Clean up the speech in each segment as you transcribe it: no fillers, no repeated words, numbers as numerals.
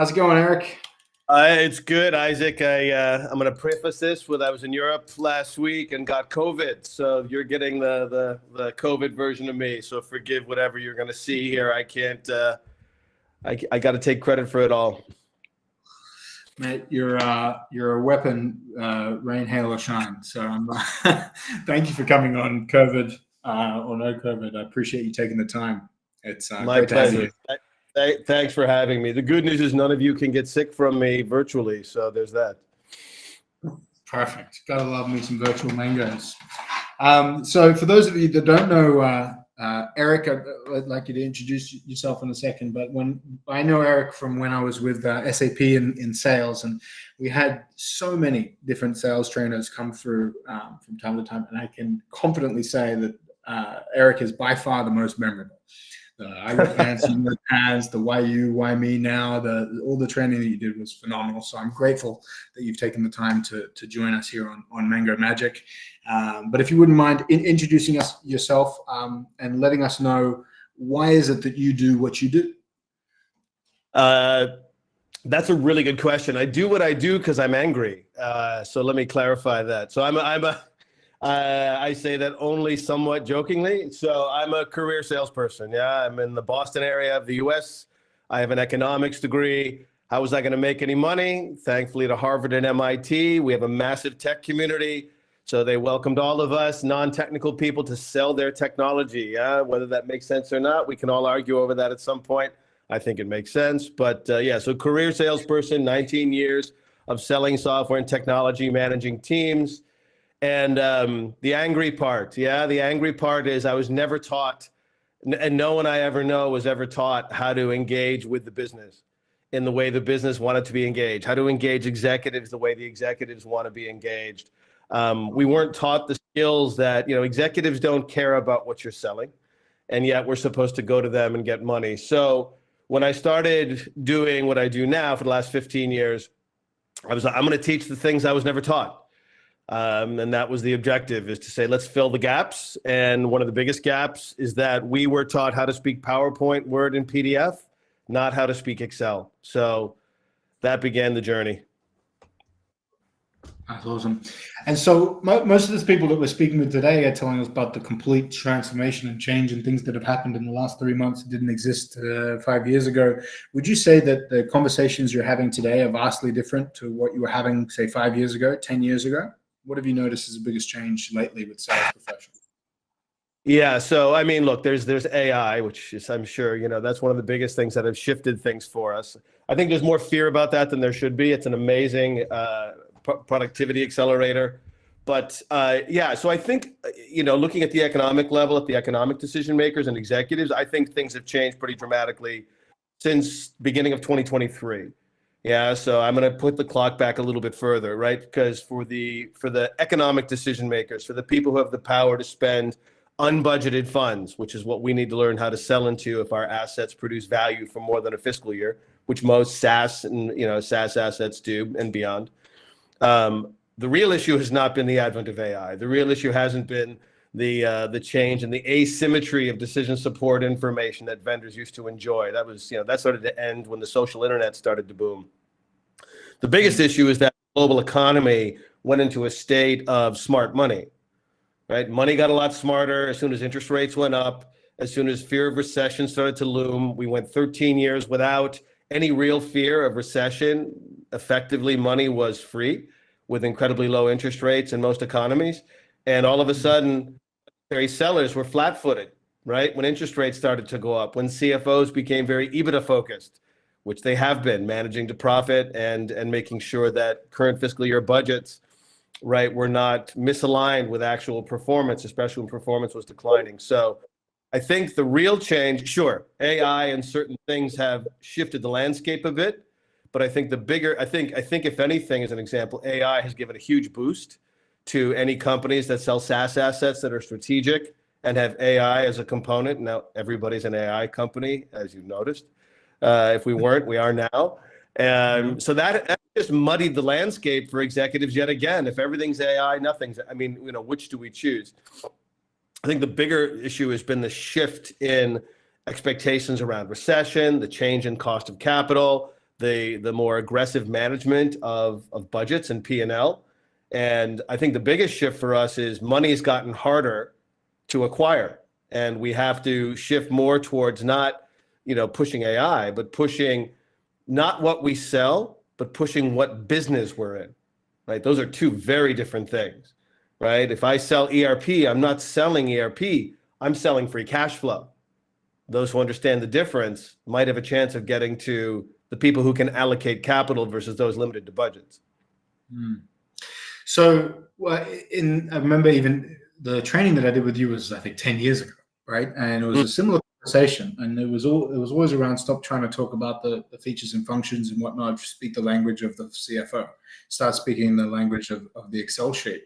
How's it going, Eric? It's good, Isaac. I'm going to preface this with I was in Europe last week and got COVID, so you're getting the COVID version of me. So forgive whatever you're going to see here. I can't. I got to take credit for it all. Mate, you're a weapon, rain, hail, or shine. So thank you for coming on, COVID or no COVID. I appreciate you taking the time. It's My great pleasure. to have you. Thanks for having me. The good news is none of you can get sick from me virtually, so there's that. Perfect. Gotta love me some virtual mangoes. So for those of you that don't know Eric, I'd like you to introduce yourself in a second, but I know Eric from when I was with SAP in sales, and we had so many different sales trainers come through from time to time, and I can confidently say that Eric is by far the most memorable. I got pants, you got pants, the why you, why me now, all the training that you did was phenomenal. So I'm grateful that you've taken the time to join us here on Mango Magic. But if you wouldn't mind introducing yourself and letting us know, why is it that you do what you do? That's a really good question. I do what I do because I'm angry. So let me clarify that. So I say that only somewhat jokingly. So I'm a career salesperson. Yeah, I'm in the Boston area of the US. I have an economics degree. How was I going to make any money? Thankfully to Harvard and MIT, we have a massive tech community. So they welcomed all of us non-technical people to sell their technology. Yeah, whether that makes sense or not, we can all argue over that at some point. I think it makes sense. But yeah, so career salesperson, 19 years of selling software and technology, managing teams. And the angry part, yeah, the angry part is I was never taught, and no one I ever know was ever taught how to engage with the business in the way the business wanted to be engaged, how to engage executives the way the executives want to be engaged. We weren't taught the skills that, executives don't care about what you're selling, and yet we're supposed to go to them and get money. So when I started doing what I do now for the last 15 years, I'm going to teach the things I was never taught. And that was the objective, is to say, let's fill the gaps. And one of the biggest gaps is that we were taught how to speak PowerPoint, Word, and PDF, not how to speak Excel. So that began the journey. That's awesome. And so most of the people that we're speaking with today are telling us about the complete transformation and change and things that have happened in the last 3 months that didn't exist 5 years ago. Would you say that the conversations you're having today are vastly different to what you were having, say, 5 years ago, 10 years ago? What have you noticed as the biggest change lately with sales professionals? Yeah, so I mean, look, there's AI, which is, I'm sure, that's one of the biggest things that have shifted things for us. I think there's more fear about that than there should be. It's an amazing productivity accelerator. But yeah, so I think, looking at the economic level, at the economic decision makers and executives, I think things have changed pretty dramatically since beginning of 2023. Yeah, so I'm going to put the clock back a little bit further, right? Because for the economic decision makers, for the people who have the power to spend unbudgeted funds, which is what we need to learn how to sell into if our assets produce value for more than a fiscal year, which most SaaS and SaaS assets do and beyond. The real issue has not been the advent of AI. The real issue hasn't been the change and the asymmetry of decision support information that vendors used to enjoy. That was, that started to end when the social internet started to boom. The biggest issue is that the global economy went into a state of smart money, right? Money got a lot smarter as soon as interest rates went up, as soon as fear of recession started to loom. We went 13 years without any real fear of recession. Effectively, money was free with incredibly low interest rates in most economies. And all of a sudden, sellers were flat-footed, right? When interest rates started to go up, when CFOs became very EBITDA focused, which they have been, managing to profit and making sure that current fiscal year budgets, right, were not misaligned with actual performance, especially when performance was declining. So I think the real change, sure, AI and certain things have shifted the landscape a bit, but I think I think if anything, as an example, AI has given a huge boost to any companies that sell SaaS assets that are strategic and have AI as a component. Now, everybody's an AI company, as you've noticed. If we weren't, we are now. So that just muddied the landscape for executives yet again. If everything's AI, nothing's, which do we choose? I think the bigger issue has been the shift in expectations around recession, the change in cost of capital, the more aggressive management of budgets and P&L. And I think the biggest shift for us is money's gotten harder to acquire. And we have to shift more towards not, pushing AI, but pushing not what we sell, but pushing what business we're in, right? Those are two very different things, right? If I sell ERP, I'm not selling ERP, I'm selling free cash flow. Those who understand the difference might have a chance of getting to the people who can allocate capital versus those limited to budgets. So I remember even the training that I did with you was, I think, 10 years ago, right? And it was a similar conversation, and it was always around stop trying to talk about the features and functions and whatnot, speak the language of the CFO, start speaking the language of the Excel sheet.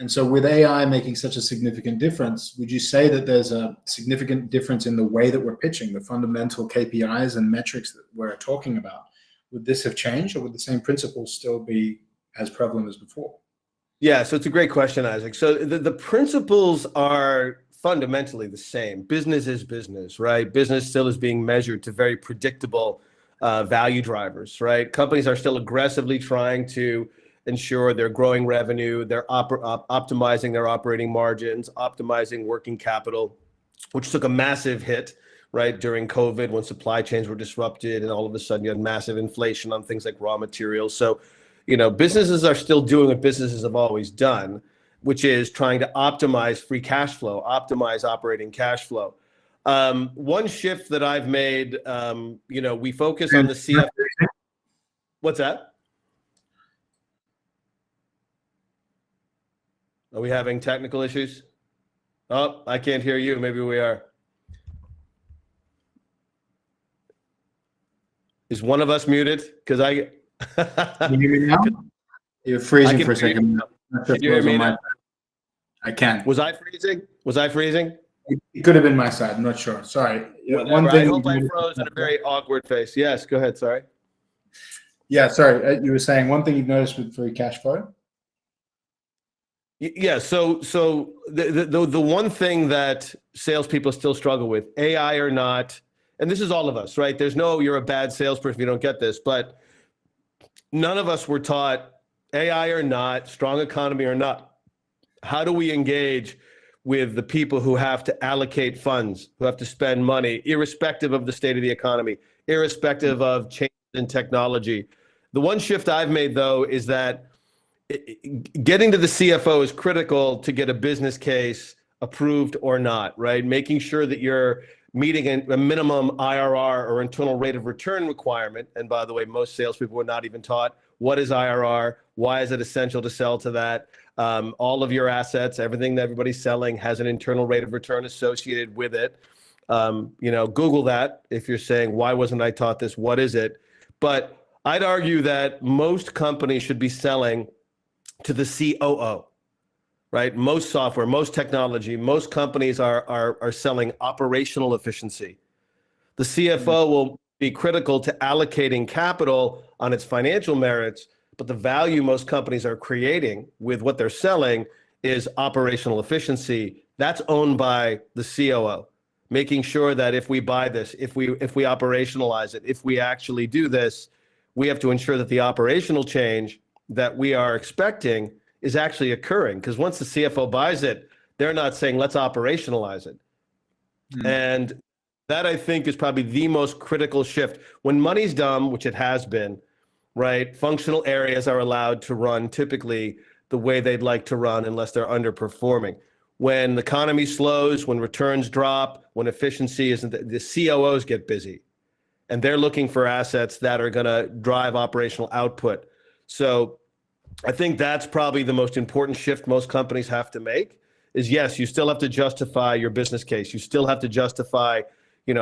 And so with AI making such a significant difference, would you say that there's a significant difference in the way that we're pitching, the fundamental KPIs and metrics that we're talking about? Would this have changed, or would the same principles still be as prevalent as before? Yeah, so it's a great question, Isaac. So the principles are fundamentally the same. Business is business, right? Business still is being measured to very predictable value drivers, right? Companies are still aggressively trying to ensure they're growing revenue, they're optimizing their operating margins, optimizing working capital, which took a massive hit, right, during COVID when supply chains were disrupted and all of a sudden you had massive inflation on things like raw materials. So, businesses are still doing what businesses have always done, which is trying to optimize free cash flow, optimize operating cash flow. One shift that I've made, we focus on the CFO. What's that? Are we having technical issues? Oh, I can't hear you. Maybe we are. Is one of us muted? Because I... Can you hear me now? You're freezing for a second. Can you hear me now? I can. Was I freezing? It could have been my side. I'm not sure. Sorry. One thing I hope I froze in a very awkward face. Yes, go ahead. Sorry. Yeah, sorry. You were saying one thing you've noticed with free cash flow? Yeah. So the one thing that salespeople still struggle with, AI or not, and this is all of us, right? There's no, you're a bad salesperson if you don't get this, but none of us were taught, AI or not, strong economy or not, how do we engage with the people who have to allocate funds, who have to spend money, irrespective of the state of the economy, irrespective of change in technology. The one shift I've made, though, is that getting to the CFO is critical to get a business case approved or not, right? Making sure that you're meeting a minimum IRR or internal rate of return requirement. And by the way, most salespeople were not even taught what is IRR, why is it essential to sell to that? All of your assets, everything that everybody's selling has an internal rate of return associated with it. Google that if you're saying, why wasn't I taught this? What is it? But I'd argue that most companies should be selling to the COO, right? Most software, most technology, most companies are selling operational efficiency. The CFO will be critical to allocating capital on its financial merits, but the value most companies are creating with what they're selling is operational efficiency. That's owned by the COO, making sure that if we buy this, if we operationalize it, if we actually do this, we have to ensure that the operational change that we are expecting is actually occurring. Because once the CFO buys it, they're not saying, let's operationalize it. And that, I think, is probably the most critical shift. When money's dumb, which it has been, right, functional areas are allowed to run typically the way they'd like to run unless they're underperforming. When the economy slows, when returns drop, when efficiency isn't, the COOs get busy. And they're looking for assets that are going to drive operational output. So I think that's probably the most important shift most companies have to make is, yes, you still have to justify your business case. You still have to justify,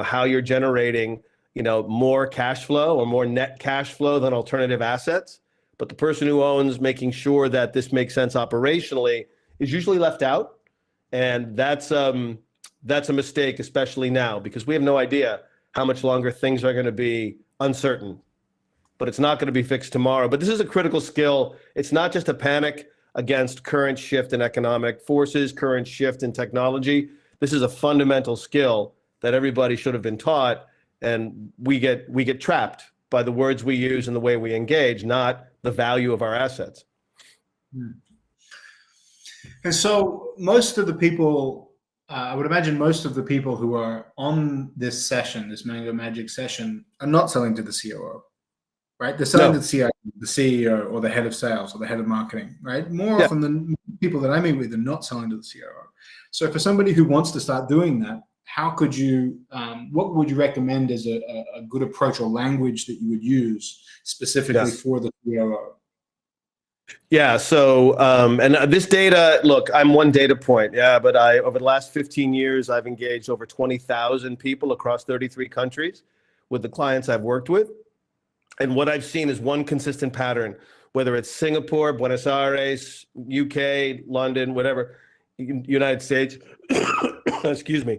how you're generating, more cash flow or more net cash flow than alternative assets. But the person who owns making sure that this makes sense operationally is usually left out. And that's a mistake, especially now, because we have no idea how much longer things are going to be uncertain. But it's not going to be fixed tomorrow. But this is a critical skill. It's not just a panic against current shift in economic forces, current shift in technology. This is a fundamental skill that everybody should have been taught, and we get trapped by the words we use and the way we engage, not the value of our assets. And so most of the people, I would imagine most of the people who are on this session, this Mango Magic session, are not selling to the COO, right? They're selling to the CIO, the CEO, or the head of sales, or the head of marketing, right? More often than people that I meet with are not selling to the COO. So for somebody who wants to start doing that, how could you, what would you recommend as a good approach or language that you would use specifically for the COO? Yeah. So, and this data, look, I'm one data point. Yeah. But over the last 15 years, I've engaged over 20,000 people across 33 countries with the clients I've worked with. And what I've seen is one consistent pattern, whether it's Singapore, Buenos Aires, UK, London, whatever, United States, excuse me,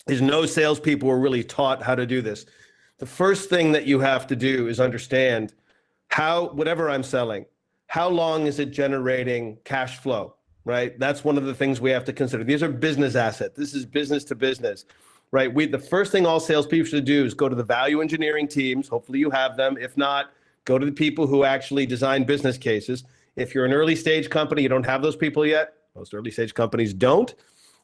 is no salespeople were really taught how to do this. The first thing that you have to do is understand how, whatever I'm selling, how long is it generating cash flow, right? That's one of the things we have to consider. These are business assets. This is business to business, right? The first thing all salespeople should do is go to the value engineering teams. Hopefully you have them. If not, go to the people who actually design business cases. If you're an early stage company, you don't have those people yet. Most early stage companies don't.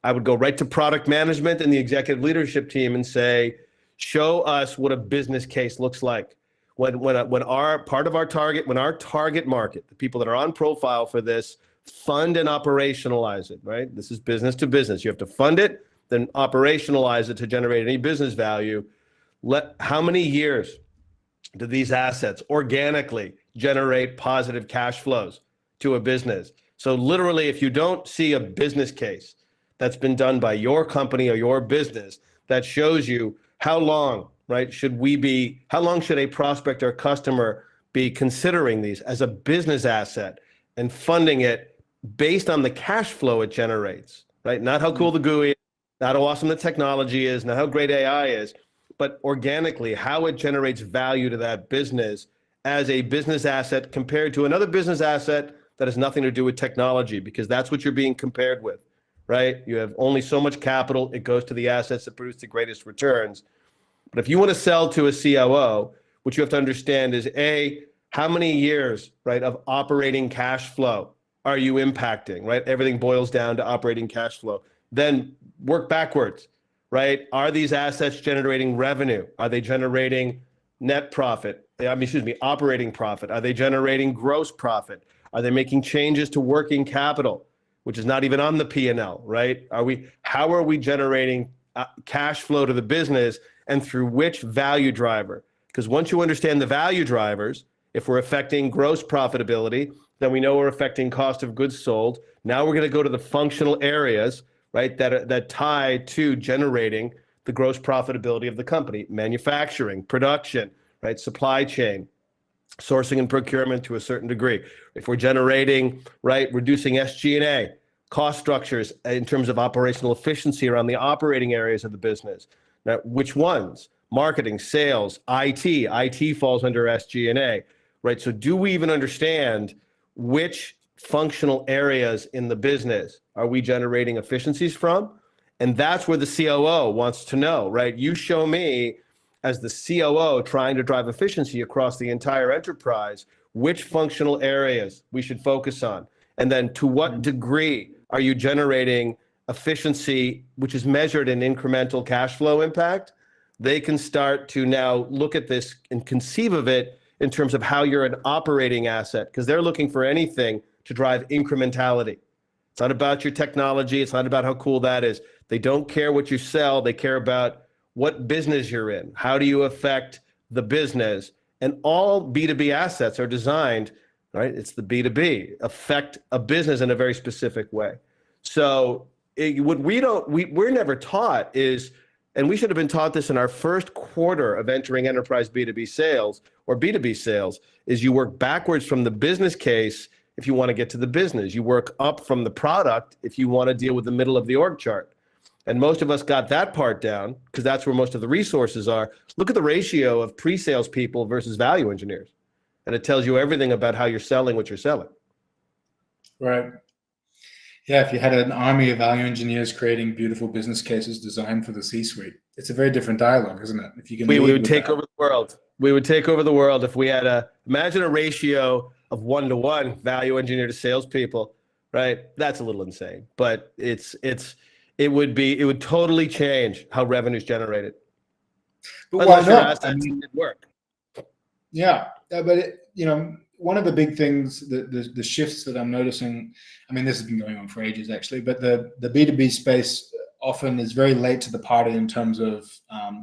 I would go right to product management and the executive leadership team and say, show us what a business case looks like. When our target market, the people that are on profile for this, fund and operationalize it, right? This is business to business. You have to fund it, then operationalize it to generate any business value. How many years do these assets organically generate positive cash flows to a business? So literally, if you don't see a business case that's been done by your company or your business that shows you how long, right, how long should a prospect or customer be considering these as a business asset and funding it based on the cash flow it generates, right? Not how cool the GUI is, not how awesome the technology is, not how great AI is, but organically how it generates value to that business as a business asset compared to another business asset that has nothing to do with technology, because that's what you're being compared with, right? You have only so much capital. It goes to the assets that produce the greatest returns. But if you want to sell to a COO, what you have to understand is how many years, right, of operating cash flow are you impacting, right? Everything boils down to operating cash flow. Then work backwards, right? Are these assets generating revenue? Are they generating net profit? Operating profit. Are they generating gross profit? Are they making changes to working capital, which is not even on the P&L, right? How are we generating cash flow to the business, and through which value driver? Because once you understand the value drivers, if we're affecting gross profitability, then we know we're affecting cost of goods sold. Now we're going to go to the functional areas, right, that tie to generating the gross profitability of the company: manufacturing, production, right, supply chain, sourcing and procurement to a certain degree. If we're generating, right, reducing SG&A, cost structures in terms of operational efficiency around the operating areas of the business. Now, which ones? Marketing, sales, IT. IT falls under SG&A, right? So do we even understand which functional areas in the business are we generating efficiencies from? And that's where the COO wants to know, right? You show me, as the COO trying to drive efficiency across the entire enterprise, which functional areas we should focus on. And then to what degree are you generating efficiency, which is measured in incremental cash flow impact? They can start to now look at this and conceive of it in terms of how you're an operating asset, because they're looking for anything to drive incrementality. It's not about your technology. It's not about how cool that is. They don't care what you sell. They care about what business you're in. How do you affect the business? And all B2B assets are designed, right? It's the B2B, affect a business in a very specific way. So what we're never taught is, and we should have been taught this in our first quarter of entering enterprise B2B sales or B2B sales, is you work backwards from the business case if you want to get to the business. You work up from the product if you want to deal with the middle of the org chart. And most of us got that part down because that's where most of the resources are. Look at the ratio of pre-sales people versus value engineers. And it tells you everything about how you're selling what you're selling. Right. Yeah, if you had an army of value engineers creating beautiful business cases designed for the C-suite, it's a very different dialogue, isn't it? If you can We lead would with take that. over the world. We would take over the world if we had imagine a ratio of 1-to-1 value engineer to salespeople, right? That's a little insane, but it would totally change how revenue's generated. But why Unless your not? I assets mean, did work. yeah, but one of the big things, the shifts that I'm noticing, I mean, this has been going on for ages actually, but the B2B space often is very late to the party in terms of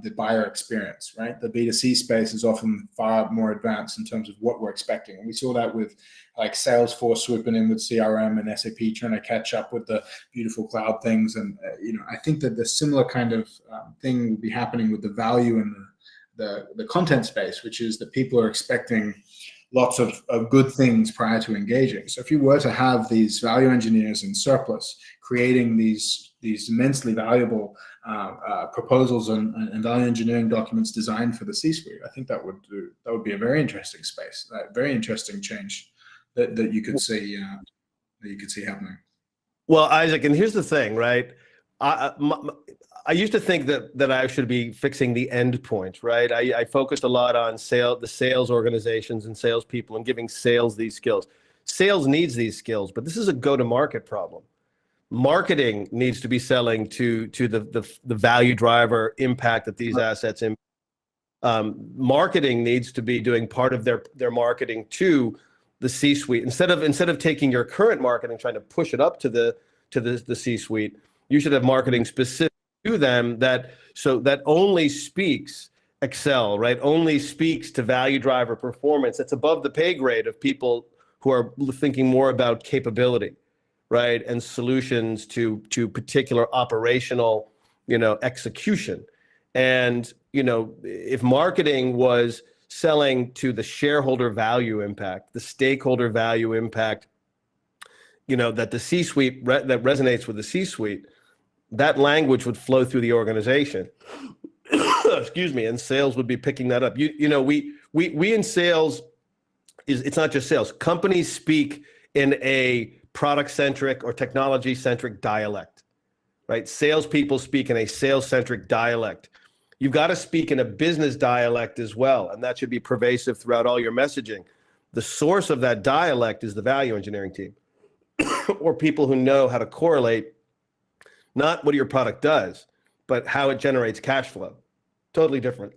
the buyer experience, right? The B2C space is often far more advanced in terms of what we're expecting. And we saw that with like Salesforce swooping in with CRM and SAP trying to catch up with the beautiful cloud things. And, I think that the similar kind of thing will be happening with the value and the content space, which is that people are expecting lots of good things prior to engaging. So if you were to have these value engineers in surplus creating these immensely valuable proposals and value engineering documents designed for the C-suite, I think that would be a very interesting space, a very interesting change that you could see happening. Well, Isaac, and here's the thing, right? I used to think that I should be fixing the end point, right? I focused a lot on the sales organizations and salespeople and giving sales these skills. Sales needs these skills, but this is a go-to-market problem. Marketing needs to be selling to the value driver impact that these assets in. Marketing needs to be doing part of their marketing to the C-suite. Instead of taking your current marketing, trying to push it up to the C-suite, you should have marketing specific to them that only speaks Excel, right? Only speaks to value driver performance. That's above the pay grade of people who are thinking more about capability, right? And solutions to particular operational, execution. And, if marketing was selling to the shareholder value impact, the stakeholder value impact, that the C-suite, that resonates with the C-suite, that language would flow through the organization. Excuse me, and sales would be picking that up. We in sales, it's not just sales. Companies speak in a product-centric or technology-centric dialect, right? Salespeople speak in a sales-centric dialect. You've got to speak in a business dialect as well, and that should be pervasive throughout all your messaging. The source of that dialect is the value engineering team, or people who know how to correlate not what your product does, but how it generates cash flow. Totally different.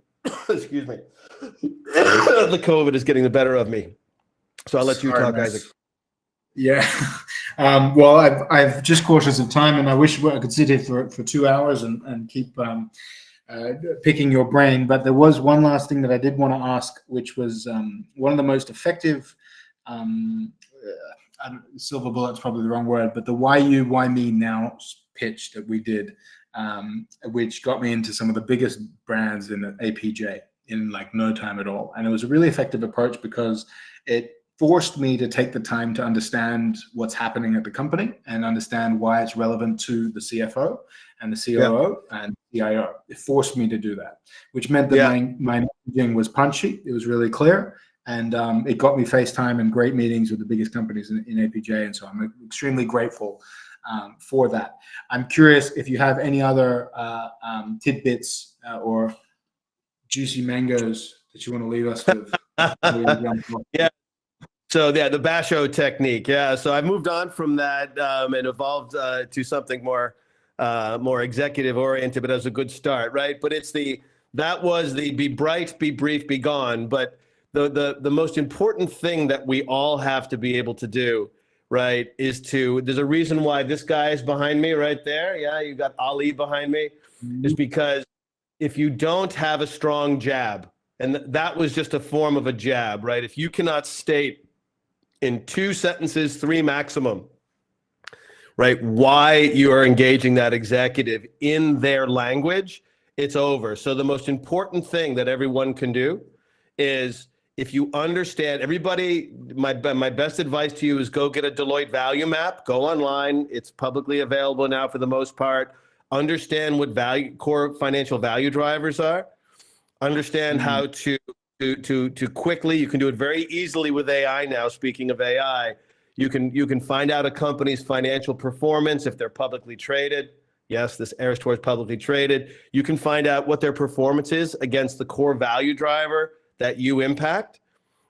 Excuse me. The COVID is getting the better of me. So I'll let you talk, Isaac. Yeah. Well, I've just cautious of time, and I wish I could sit here for 2 hours and keep picking your brain. But there was one last thing that I did want to ask, which was one of the most effective silver bullet's probably the wrong word, but the why you, why me now pitch that we did, which got me into some of the biggest brands in APJ in like no time at all. And it was a really effective approach because it forced me to take the time to understand what's happening at the company and understand why it's relevant to the CFO and the COO and CIO. It forced me to do that, which meant that my messaging was punchy. It was really clear. And it got me FaceTime and great meetings with the biggest companies in APJ. And so I'm extremely grateful for that. I'm curious if you have any other tidbits or juicy mangoes that you want to leave us with. Yeah. So the Basho technique. Yeah. So I moved on from that and evolved to something more executive oriented, but as a good start, right? But that was the be bright, be brief, be gone. But the most important thing that we all have to be able to do, right, is there's a reason why this guy is behind me right there. Yeah, you got Ali behind me, is because if you don't have a strong jab, and that was just a form of a jab, right? If you cannot state in 2 sentences, 3 maximum, right, why you are engaging that executive in their language, it's over. So the most important thing that everyone can do is, if you understand, everybody, my best advice to you is go get a Deloitte value map, go online. It's publicly available now for the most part. Understand what core financial value drivers are. Understand how to quickly, you can do it very easily with AI now, speaking of AI, You can find out a company's financial performance if they're publicly traded. Yes, this Airstore is publicly traded. You can find out what their performance is against the core value driver that you impact.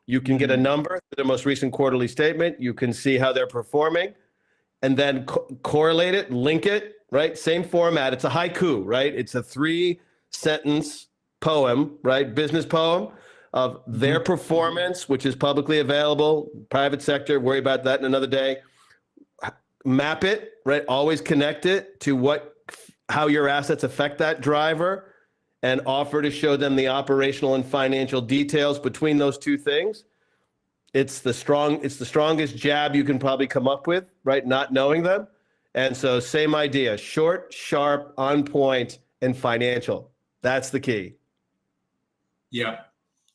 You can get a number for their most recent quarterly statement. You can see how they're performing, and then correlate it, link it, right? Same format. It's a haiku, right? It's a 3-sentence poem, right? Business poem of their performance, which is publicly available, private sector, worry about that in another day. Map it, right? Always connect it to how your assets affect that driver, and offer to show them the operational and financial details between those two things. It's the strongest jab you can probably come up with, right? Not knowing them. And so same idea, short, sharp, on point, and financial. That's the key. Yeah,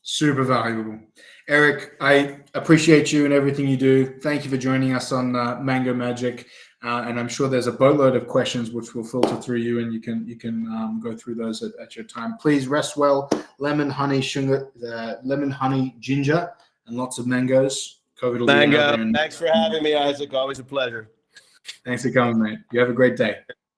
super valuable. Eric, I appreciate you and everything you do. Thank you for joining us on Mango Magic. And I'm sure there's a boatload of questions which will filter through you, and you can go through those at your time. Please rest well. Lemon, honey, sugar, lemon, honey, ginger, and lots of mangoes. COVID will be Mango. out there. Thanks for having me, Isaac. Always a pleasure. Thanks for coming, mate. You have a great day.